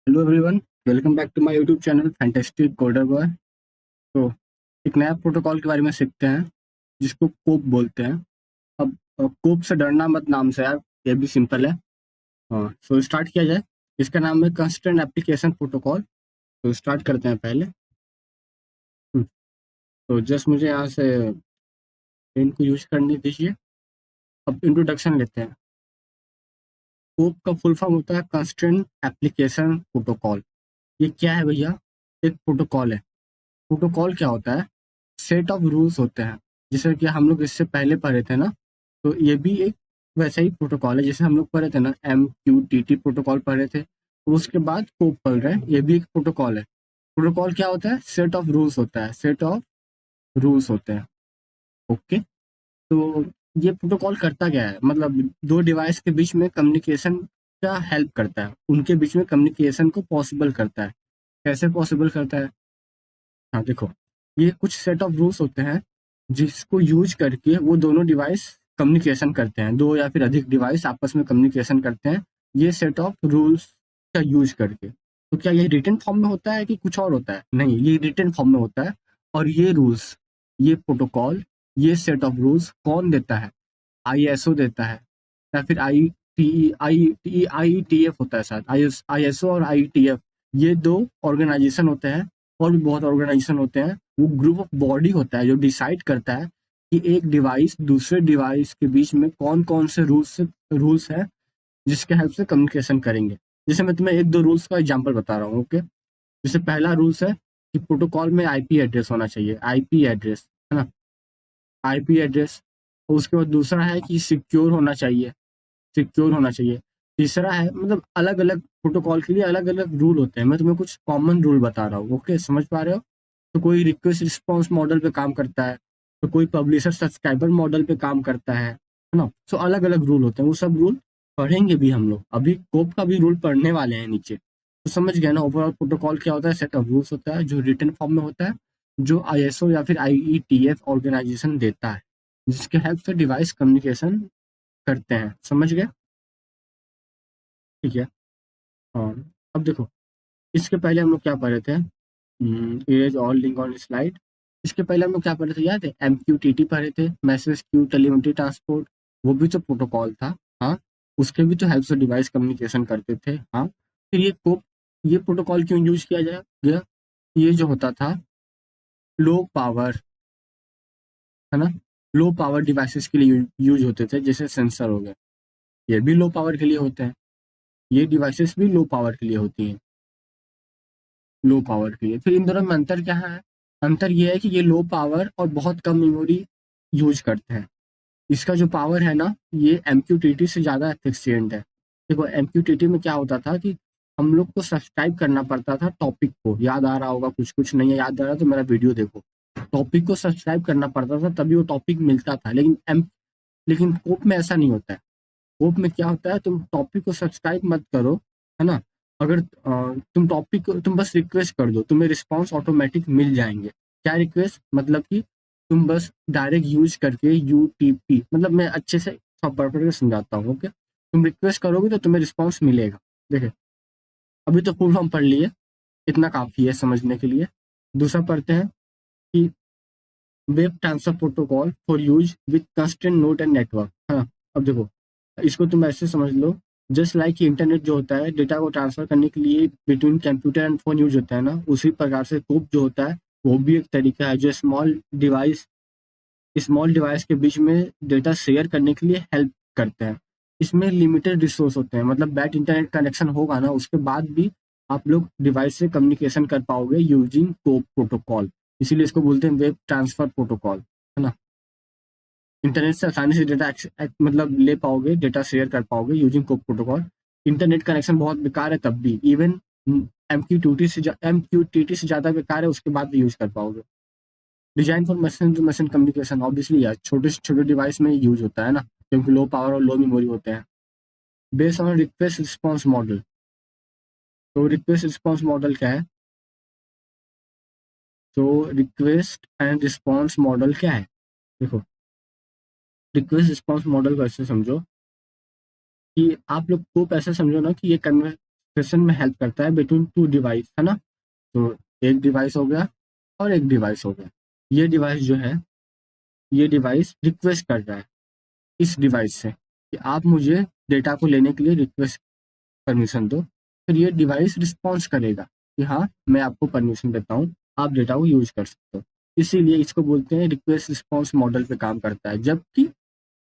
Hello everyone, welcome back to my YouTube channel fantastic coder boy. तो एक नया protocol के बारे में सीखते हैं जिसको कोप बोलते हैं। अब कोप से डरना मत नाम से यार, ये भी सिंपल है। हाँ, सो स्टार्ट किया जाए। इसका नाम है कंस्ट्रेंट एप्लीकेशन प्रोटोकॉल। तो स्टार्ट करते हैं पहले। तो जस्ट मुझे यहाँ से इनको यूज करने दीजिए। अब इंट्रोडक्शन लेते हैं। कोप का फुल फॉर्म होता है कंस्ट्रेंट एप्लीकेशन प्रोटोकॉल। ये क्या है भैया? एक प्रोटोकॉल है। प्रोटोकॉल क्या होता है? सेट ऑफ रूल्स होते हैं। जैसे कि हम लोग इससे पहले पढ़े थे ना, तो ये भी एक वैसा ही प्रोटोकॉल है जैसे हम लोग पढ़े थे ना, MQTT प्रोटोकॉल पढ़े थे। तो उसके बाद कोप पढ़ रहे हैं, ये भी एक प्रोटोकॉल है। प्रोटोकॉल क्या होता है? सेट ऑफ रूल्स होता है, सेट ऑफ रूल्स होते हैं। ओके। तो ये प्रोटोकॉल करता क्या है? मतलब दो डिवाइस के बीच में कम्युनिकेशन का हेल्प करता है, उनके बीच में कम्युनिकेशन को पॉसिबल करता है। कैसे पॉसिबल करता है? हाँ देखो, ये कुछ सेट ऑफ रूल्स होते हैं जिसको यूज करके वो दोनों डिवाइस कम्युनिकेशन करते हैं, दो या फिर अधिक डिवाइस आपस में कम्युनिकेशन करते हैं ये सेट ऑफ रूल्स का यूज करके। तो क्या ये रिटन फॉर्म में होता है कि कुछ और होता है? नहीं, ये रिटन फॉर्म में होता है। और ये रूल्स, ये प्रोटोकॉल, ये सेट ऑफ रूल्स कौन देता है? ISO देता है, या फिर IETF होता है शायद। ISO और IETF, ये दो ऑर्गेनाइजेशन होते हैं। और भी बहुत ऑर्गेनाइजेशन होते हैं। वो ग्रुप ऑफ बॉडी होता है जो डिसाइड करता है कि एक डिवाइस दूसरे डिवाइस के बीच में कौन कौन से रूल्स हैं जिसके हेल्प से कम्युनिकेशन करेंगे। जैसे मैं तुम्हें एक दो रूल्स का एग्जांपल बता रहा हूँ। ओके। जैसे पहला रूल्स है कि प्रोटोकॉल में IP एड्रेस होना चाहिए, IP एड्रेस, है ना? IP address. उसके बाद दूसरा है कि सिक्योर होना चाहिए, सिक्योर होना चाहिए। तीसरा है, मतलब अलग अलग प्रोटोकॉल के लिए अलग अलग रूल होते हैं। मैं तुम्हें कुछ कॉमन रूल बता रहा हूँ। ओके, समझ पा रहे हो? तो कोई रिक्वेस्ट रिस्पॉन्स मॉडल पे काम करता है, तो कोई पब्लिशर सब्सक्राइबर मॉडल पे काम करता है ना? सो अलग अलग रूल होते हैं। वो सब रूल पढ़ेंगे भी हम लोग, अभी कोप का भी रूल पढ़ने वाले हैं नीचे। तो समझ गए ना? ओवरऑल प्रोटोकॉल क्या होता है? सेट ऑफ रूल्स होता है जो रिटन फॉर्म में होता है, जो ISO या फिर IETF ऑर्गेनाइजेशन देता है, जिसके हेल्प से डिवाइस कम्युनिकेशन करते हैं। समझ गए? ठीक है। और अब देखो, इसके पहले हम लोग क्या पढ़ रहे थे? Erase all link on slide. इसके पहले हम लोग क्या पढ़ रहे थे याद है? MQTT पढ़े थे, मैसेज क्यू टेलीमेट्री ट्रांसपोर्ट। वो भी तो प्रोटोकॉल था। हाँ, उसके भी तो हेल्प से डिवाइस कम्युनिकेशन करते थे। हाँ, फिर ये प्रोटोकॉल क्यों यूज किया जाए गया? ये जो होता था लो पावर, है ना? लो पावर डिवाइसेस के लिए यूज होते थे, जैसे सेंसर हो गए, ये भी लो पावर के लिए होते हैं। ये डिवाइसेस भी लो पावर के लिए होती हैं, लो पावर के लिए। फिर इन दोनों में अंतर क्या है? अंतर ये है कि ये लो पावर और बहुत कम मेमोरी यूज करते हैं। इसका जो पावर है ना, ये MQTT से ज़्यादा एफिशिएंट है। देखो, MQTT में क्या होता था कि हम लोग को सब्सक्राइब करना पड़ता था टॉपिक को। याद आ रहा होगा, कुछ कुछ नहीं है याद आ रहा तो मेरा वीडियो देखो। टॉपिक को सब्सक्राइब करना पड़ता था तभी वो टॉपिक मिलता था। लेकिन कोप में ऐसा नहीं होता है। होप में क्या होता है, तुम टॉपिक को सब्सक्राइब मत करो, है ना? अगर तुम टॉपिक को, तुम बस रिक्वेस्ट कर दो, तुम्हें रिस्पॉन्स ऑटोमेटिक मिल जाएंगे। क्या रिक्वेस्ट? मतलब कि तुम बस डायरेक्ट यूज करके UTP, मतलब मैं अच्छे से सब पढ़ पढ़ के समझाता हूँ। ओके, तुम रिक्वेस्ट करोगे तो तुम्हें रिस्पॉन्स मिलेगा। देखे, अभी तो फुल फॉर्म पढ़ लिए, इतना काफी है समझने के लिए। दूसरा पढ़ते हैं कि web transfer protocol for use with constant node and network. हाँ, अब देखो, इसको तुम ऐसे समझ लो, जस्ट लाइक इंटरनेट जो होता है डेटा को ट्रांसफर करने के लिए between computer and phone use होता है ना, उसी प्रकार से कोप जो होता है वो भी एक तरीका है जो स्मॉल डिवाइस के बीच में डेटा शेयर करने के लिए हेल्प करते हैं। इसमें लिमिटेड रिसोर्स होते हैं, मतलब बैट इंटरनेट कनेक्शन होगा ना, उसके बाद भी आप लोग डिवाइस से कम्युनिकेशन कर पाओगे यूजिंग कोप प्रोटोकॉल। इसीलिए इसको बोलते हैं वेब ट्रांसफर प्रोटोकॉल, है ना? इंटरनेट से आसानी से डेटा मतलब ले पाओगे, डेटा शेयर कर पाओगे यूजिंग कोप प्रोटोकॉल। इंटरनेट कनेक्शन बहुत बेकार है तब भी, इवन MQTT से ज़्यादा बेकार है, उसके बाद भी यूज कर पाओगे। Design for machine to machine communication, obviously यार छोटे से छोटे डिवाइस में यूज होता है ना, क्योंकि लो पावर और लो मेमोरी होते हैं। Based on request response model. तो रिक्वेस्ट रिस्पॉन्स मॉडल क्या है? तो रिक्वेस्ट एंड रिस्पॉन्स मॉडल क्या है? देखो, रिक्वेस्ट रिस्पॉन्स मॉडल को ऐसे समझो कि आप लोग को ऐसे समझो ना कि ये सेशन में हेल्प करता है बिटवीन टू डिवाइस, है ना। तो एक डिवाइस हो गया और एक डिवाइस हो गया। ये डिवाइस जो है, ये डिवाइस रिक्वेस्ट कर रहा है इस डिवाइस से कि आप मुझे डेटा को लेने के लिए रिक्वेस्ट परमिशन दो। फिर ये डिवाइस रिस्पॉन्स करेगा कि हाँ, मैं आपको परमिशन देता हूँ, आप डेटा को यूज कर सकते हो। इसीलिए इसको बोलते हैं रिक्वेस्ट रिस्पॉन्स मॉडल पे काम करता है। जबकि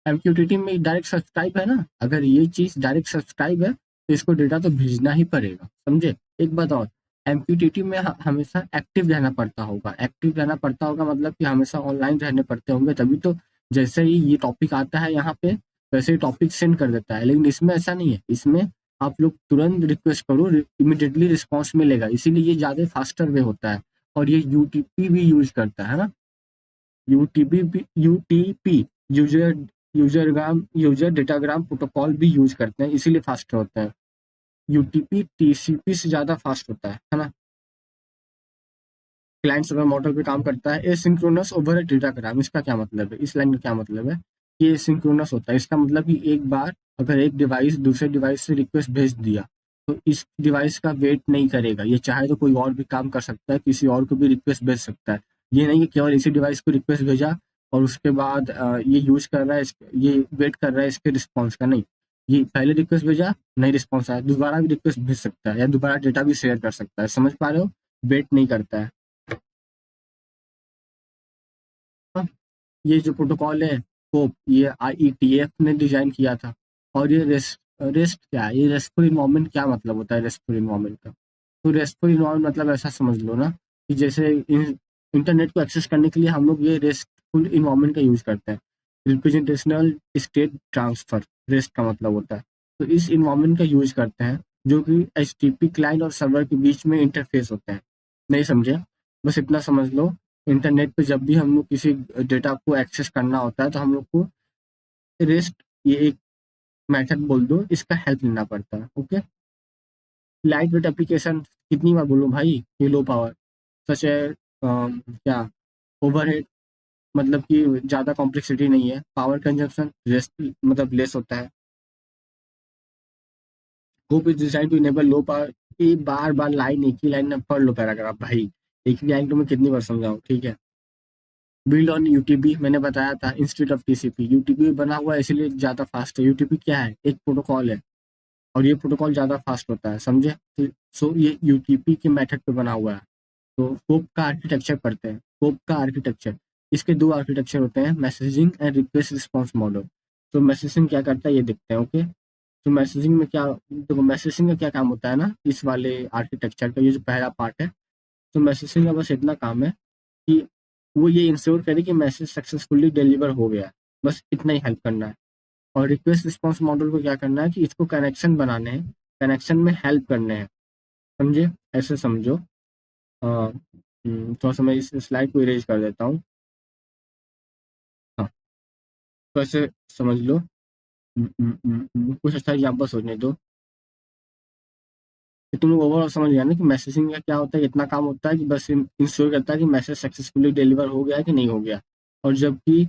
एमक्यूटीटी में डायरेक्ट सब्सक्राइब है ना, अगर ये चीज़ डायरेक्ट सब्सक्राइब है तो इसको डेटा तो भेजना ही पड़ेगा, समझे। एक बात और, एमक्यूटीटी में हमेशा एक्टिव रहना पड़ता होगा। एक्टिव रहना पड़ता होगा मतलब कि हमेशा ऑनलाइन रहने पड़ते होंगे, तभी तो जैसे ही ये टॉपिक आता है यहाँ पे वैसे ही टॉपिक सेंड कर देता है। लेकिन इसमें ऐसा नहीं है, इसमें आप लोग तुरंत रिक्वेस्ट करो, इमिडिएटली रिस्पॉन्स मिलेगा, इसीलिए ये ज़्यादा फास्टर वे होता है। और ये यूटीपी भी यूज करता है ना, UTP user user datagram protocol भी यूज करते हैं, इसीलिए फास्ट होता है। यूटीपी टीसीपी से ज्यादा फास्ट होता है ना। क्लाइंट सर्वर मॉडल पे काम करता है। एसिंक्रोनस ओवर डेटाग्राम, इसका क्या मतलब है, इस लाइन का क्या मतलब है। ये एसिंक्रोनस होता है, इसका मतलब कि एक बार अगर एक डिवाइस दूसरे डिवाइस से रिक्वेस्ट भेज दिया तो इस डिवाइस का वेट नहीं करेगा। ये चाहे तो कोई और भी काम कर सकता है, किसी और को भी रिक्वेस्ट भेज सकता है। ये नहीं कि केवल इसी डिवाइस को रिक्वेस्ट भेजा और उसके बाद ये यूज कर रहा है, ये वेट कर रहा है इसके रिस्पॉन्स का, नहीं। ये पहले रिक्वेस्ट भेजा, नहीं रिस्पॉन्स आया, दोबारा भी रिक्वेस्ट भेज सकता है या दोबारा डेटा भी शेयर कर सकता है, समझ पा रहे हो। वेट नहीं करता है। ये जो प्रोटोकॉल है कोप, ये आईईटीएफ ने डिजाइन किया था। और ये रेस्ट रेस्ट क्या है, ये रेस्टफुल इन्वायरमेंट क्या मतलब होता है रेस्टफुल इन्वायरमेंट का। तो रेस्टफुल इन्वायरमेंट मतलब ऐसा समझ लो ना कि जैसे इंटरनेट को एक्सेस करने के लिए हम लोग ये रेस्टफुल इन्वायरमेंट का यूज करते हैं। रिप्रेजेंटेशनल स्टेट ट्रांसफर रेस्ट का मतलब होता है। तो इस इन्वायरमेंट का यूज करते हैं जो कि एचटीटीपी क्लाइंट और सर्वर के बीच में इंटरफेस होते हैं। नहीं समझे, बस इतना समझ लो। इंटरनेट पे जब भी हम लोग किसी डेटा को एक्सेस करना होता है तो हम लोग को रेस्ट, ये एक मेथड बोल दो, इसका हेल्प लेना पड़ता है। ओके। लाइट वेट एप्लीकेशन, कितनी बार बोलूं भाई, ये लो पावर सच है। क्या ओवरहेड, मतलब कि ज़्यादा कॉम्प्लेक्सिटी नहीं है। पावर कंजप्शन रेस्ट मतलब लेस होता है। Hope is design to enable low power. ये बार बार लाइन, एक ही लाइन में पढ़ लो पैराग्राफ भाई, एक ही लाइन को मैं कितनी बार समझाऊं, ठीक है। बिल्ड ऑन यूटीपी, मैंने बताया था इंस्टीट्यूट ऑफ टीसीपी। यूटीपी बना हुआ है इसलिए ज़्यादा फास्ट है। यूटीपी क्या है, एक प्रोटोकॉल है और ये प्रोटोकॉल ज़्यादा फास्ट होता है, समझे। तो सो ये यूटीपी के मेथड पे बना हुआ है। तो कोप का आर्किटेक्चर पढ़ते हैं। कोप का आर्किटेक्चर, इसके दो आर्किटेक्चर होते हैं, messaging and request response model. तो मैसेजिंग क्या करता है ये देखते हैं। ओके। तो मैसेजिंग में क्या, देखो मैसेजिंग का क्या काम होता है ना, इस वाले आर्किटेक्चर का ये जो पहला पार्ट है। तो मैसेजिंग का बस इतना काम है कि वो ये इंश्योर करे कि मैसेज सक्सेसफुली डिलीवर हो गया है, बस इतना ही हेल्प करना है। और रिक्वेस्ट रिस्पॉन्स मॉडल को क्या करना है कि इसको कनेक्शन बनाने हैं, कनेक्शन में हेल्प करने हैं, समझे। ऐसे समझो। थोड़ा सा मैं इस स्लाइड को इरेज कर देता हूँ। हाँ, तो ऐसे समझ लो। कुछ अच्छा एग्जाम्पल सोचने दो कि तुम लोग ओवरऑल समझ गया ना कि मैसेजिंग का क्या होता है। इतना काम होता है कि बस इंश्योर करता है कि मैसेज सक्सेसफुली डिलीवर हो गया है कि नहीं हो गया। और जबकि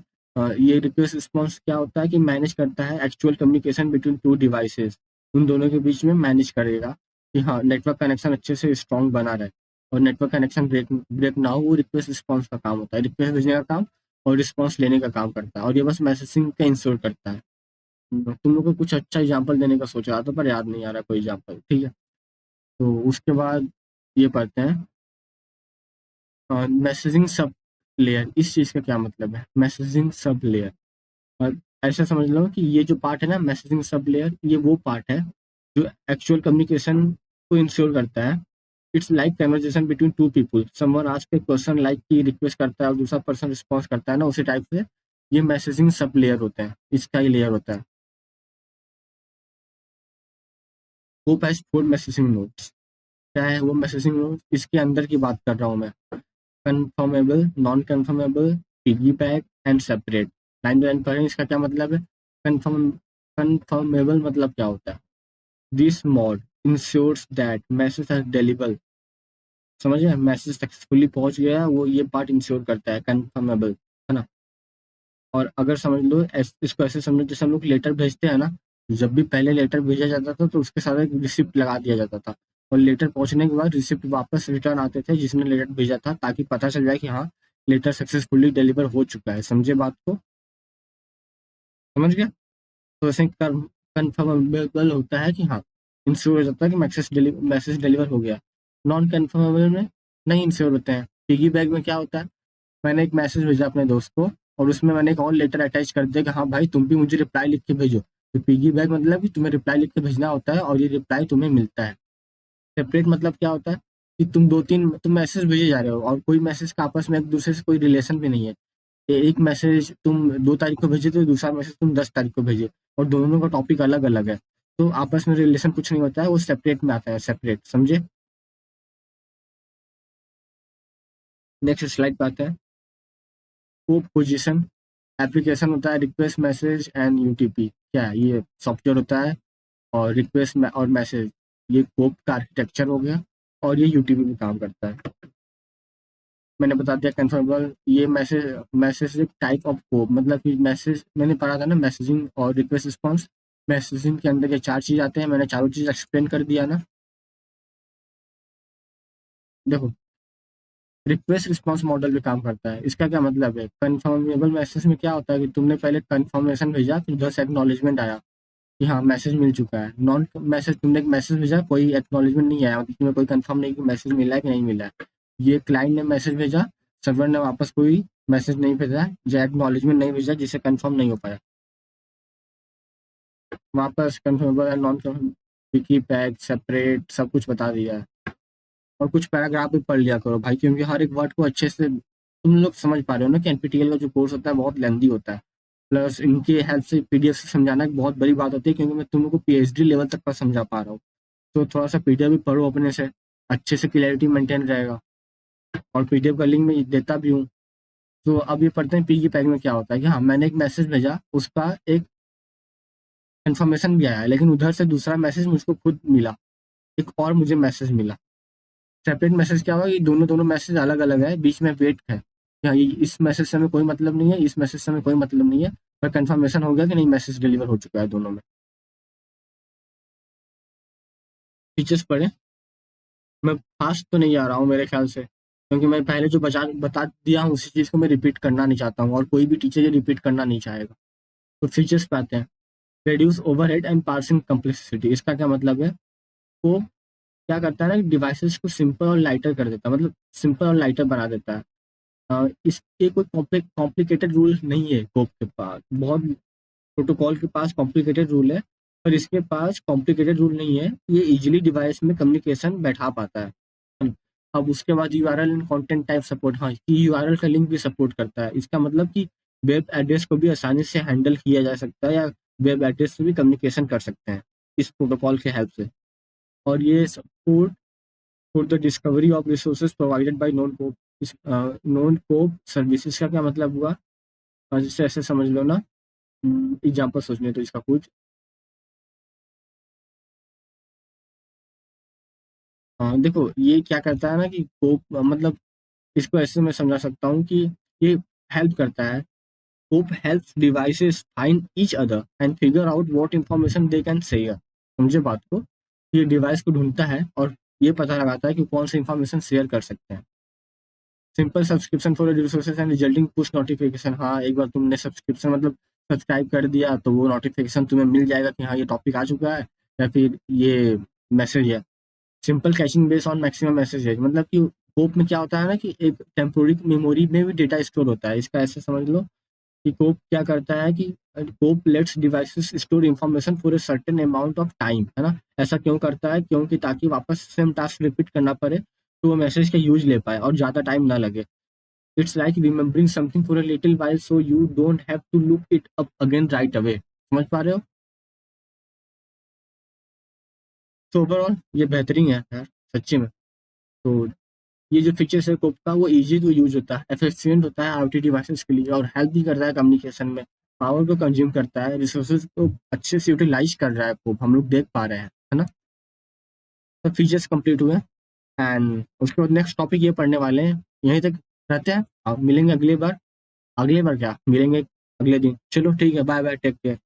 ये रिक्वेस्ट रिस्पॉन्स क्या होता है कि मैनेज करता है actual communication between two devices. उन दोनों के बीच में मैनेज करेगा कि हाँ, नेटवर्क कनेक्शन अच्छे से स्ट्रॉन्ग बना रहे और नेटवर्क कनेक्शन ब्रेक ब्रेक ना हो। वो रिक्वेस्ट रिस्पॉन्स का काम होता है, रिक्वेस्ट भेजने का काम और रिस्पॉन्स लेने का काम करता है। और ये बस मैसेजिंग का इंश्योर करता है। तुम लोग को कुछ अच्छा एग्जाम्पल देने का सोच रहा था पर याद नहीं आ रहा कोई एग्जाम्पल, ठीक है। तो उसके बाद ये पढ़ते हैं मैसेजिंग सब लेयर। इस चीज़ का क्या मतलब है, मैसेजिंग सब लेयर। और ऐसा समझ लो कि ये जो पार्ट है ना मैसेजिंग सब लेयर, ये वो पार्ट है जो एक्चुअल कम्युनिकेशन को इंश्योर करता है। It's like conversation between two people, someone ask A question like की रिक्वेस्ट करता है और दूसरा पर्सन रिस्पॉन्स करता है ना, उसी टाइप से ये मैसेजिंग सब लेयर होते हैं, इसका ही लेयर होता है। Hope has four messaging nodes. क्या है वो मैसेजिंग नोड, इसके अंदर की बात कर रहा हूँ मैं। Confirmable, non confirmable, piggyback and separate. Line by line पढ़ें, इसका क्या मतलब है। कंफर्म कंफर्मेबल मतलब क्या होता है, this mode ensures that message are deliver. समझे, मैसेज सक्सेसफुली पहुंच गया, वो ये पार्ट इंश्योर करता है कंफर्मेबल, है ना। और अगर समझ लो इसको ऐसे समझो जैसे हम लोग लेटर भेजते हैं ना, जब भी पहले लेटर भेजा जाता था तो उसके साथ एक रिसिप्ट लगा दिया जाता था, और लेटर पहुंचने के बाद रिसिप्ट वापस रिटर्न आते थे जिसने लेटर भेजा था, ताकि पता चल जाए कि हाँ लेटर सक्सेसफुली डिलीवर हो चुका है। समझे बात को? समझ गया? तो ऐसे कन्फर्मेबल होता है कि हाँ, इंश्योर हो जाता है कि मैसेज डिलीवर हो गया। नॉन कन्फर्मेबल में नहीं इंश्योर होते हैं। पिगी बैग में क्या होता है, मैंने एक मैसेज भेजा अपने दोस्त को और उसमें मैंने एक और लेटर अटैच कर दिया कि हाँ भाई तुम भी मुझे रिप्लाई लिख के भेजो। तो पिगी बैग मतलब कि तुम्हें रिप्लाई लिख के भेजना होता है और ये रिप्लाई तुम्हें मिलता है। सेपरेट मतलब क्या होता है कि तुम मैसेज भेजे जा रहे हो और कोई मैसेज का आपस में एक दूसरे से कोई रिलेशन भी नहीं है। एक मैसेज तुम 2 तारीख को भेजे तो दूसरा मैसेज तुम 10 तारीख को भेजे, और दोनों का टॉपिक अलग अलग है, तो आपस में रिलेशन कुछ नहीं होता है, वो सेपरेट में आता है, सेपरेट। समझे? नेक्स्ट स्लाइड पे आते हैं। कोप पोजीशन एप्लीकेशन होता है रिक्वेस्ट मैसेज एंड यूटीपी, क्या है ये? सॉफ्टवेयर होता है। और रिक्वेस्ट और मैसेज ये कोप का आर्किटेक्चर हो गया, और ये यूटीपी में काम करता है। मैंने बता दिया कंफर्मेबल। ये मैसेज मैसेज एक टाइप ऑफ कोप, मतलब कि मैसेज मैंने पढ़ा था ना, मैसेजिंग और रिक्वेस्ट रिस्पॉन्स। मैसेजिंग के अंदर ये 4 चीज आते हैं, मैंने चारों चीज एक्सप्लेन कर दिया ना। देखो, रिक्वेस्ट रिस्पॉन्स मॉडल पे काम करता है। इसका क्या मतलब है? कंफर्मेबल मैसेज में क्या होता है कि तुमने पहले कंफर्मेशन भेजा, फिर उधर से एक्नॉलेजमेंट आया कि हाँ मैसेज मिल चुका है। नॉन मैसेज, तुमने एक मैसेज भेजा, कोई एक्नॉलेजमेंट नहीं आया, मतलब तुम्हें कोई कंफर्म नहीं कि मैसेज मिला है कि नहीं मिला है। ये क्लाइंट ने मैसेज भेजा, सर्वर ने वापस कोई मैसेज नहीं भेजा या एक्नॉलेजमेंट नहीं भेजा, जिससे कंफर्म नहीं हो पाया। वापस confirmable and non confirm, Vicky pack separate सब कुछ बता दिया है। और कुछ पैराग्राफ भी पढ़ लिया करो भाई, क्योंकि हर एक वर्ड को अच्छे से तुम लोग समझ पा रहे हो ना कि एनपीटीईएल का जो कोर्स होता है बहुत लेंदी होता है। प्लस इनकी हेल्प से पीडीएफ से समझाना एक बहुत बड़ी बात होती है, क्योंकि मैं तुम लोग को पीएचडी लेवल तक का समझा पा रहा हूँ। तो थोड़ा सा पीडीएफ भी पढ़ो अपने से, अच्छे से क्लैरिटी मेंटेन रहेगा। और पीडीएफ का लिंक मैं देता भी हूँ। तो अब ये पढ़ते हैं पी की पैक में क्या होता है कि हाँ मैंने एक मैसेज भेजा, उसका एक इन्फॉर्मेशन भी आया, लेकिन उधर से दूसरा मैसेज मुझको खुद मिला, एक और मुझे मैसेज मिला। सेपरेट मैसेज क्या हुआ कि दोनों दोनों मैसेज अलग अलग है, बीच में वेट है कि हाँ, इस मैसेज से हमें कोई मतलब नहीं है, इस मैसेज से हमें कोई मतलब नहीं है, पर कंफर्मेशन हो गया कि नहीं मैसेज डिलीवर हो चुका है दोनों में। फीचर्स पढ़े। मैं फास्ट तो नहीं आ रहा हूँ मेरे ख्याल से, क्योंकि मैं पहले जो बता दिया हूँ उसी चीज़ को मैं रिपीट करना नहीं चाहता हूँ, और कोई भी टीचर ये रिपीट करना नहीं चाहेगा। तो फीचर्स पे आते हैं। Reduce overhead and parsing complexity, इसका क्या मतलब है? वो क्या करता है ना, डिवाइसेस को सिंपल और लाइटर कर देता है, मतलब सिंपल और लाइटर बना देता है। इसके कोई कॉम्प्लिकेटेड रूल नहीं है कोप के पास। बहुत प्रोटोकॉल के पास कॉम्प्लिकेटेड रूल है, पर इसके पास कॉम्प्लिकेटेड रूल नहीं है। ये इजीली डिवाइस में कम्युनिकेशन बैठा पाता है। अब उसके बाद URL and content type support, हाँ यूआरएल का लिंक भी सपोर्ट करता है। इसका मतलब कि वेब एड्रेस को भी आसानी से हैंडल किया जा सकता है, या वेब एड्रेस से भी कम्युनिकेशन कर सकते हैं इस प्रोटोकॉल के हेल्प से। और ये support for the discovery of resources provided by non cope services का क्या मतलब हुआ? जिससे ऐसे समझ लो ना, एग्जाम्पल सोचने तो इसका कुछ। हाँ देखो, ये क्या करता है ना कि कोप मतलब, इसको ऐसे मैं समझा सकता हूँ कि ये हेल्प करता है। Cope helps devices find each other and figure out what information they can share. समझे बात को? ये डिवाइस को ढूंढता है और ये पता लगाता है कि कौन सी इंफॉर्मेशन शेयर कर सकते हैं। Simple subscription for resources and resulting push notification, हाँ एक बार तुमने सब्सक्रिप्शन मतलब सब्सक्राइब कर दिया तो वो नोटिफिकेशन तुम्हें मिल जाएगा कि हाँ ये टॉपिक आ चुका है, या फिर ये मैसेज है। Simple catching base on maximum message, मतलब कि कोप में क्या होता है ना कि एक टेम्पोररी मेमोरी में भी डेटा स्टोर होता है। इसका ऐसे समझ लो कि कोप क्या करता है कि cope lets devices store information for a certain amount of time, है ना। ऐसा क्यों करता है? क्योंकि ताकि वापस सेम टास्क रिपीट करना पड़े, तो वो मैसेज का यूज ले पाए और ज़्यादा टाइम ना लगे। It's like remembering something for a little while so you don't have to look it up again right away. समझ पा रहे हो? तो ओवरऑल ये बेहतरीन है यार, सच्ची में। तो ये जो फीचर्स है कोप का, वो इजी टू यूज होता है, एफिशिएंट होता है आईओटी डिवाइसेस के लिए, और हेल्प भी करता है कम्युनिकेशन में। पावर को कंज्यूम करता है, रिसोर्सेज को अच्छे से यूटिलाइज कर रहा है कोप, हम लोग देख पा रहे हैं, है ना। तो फीचर्स कंप्लीट हुए, एंड उसके बाद नेक्स्ट टॉपिक ये पढ़ने वाले हैं। यहीं तक रहते हैं, अब मिलेंगे अगली बार। अगली बार क्या, मिलेंगे अगले दिन। चलो ठीक है, बाय बाय, टेक केयर।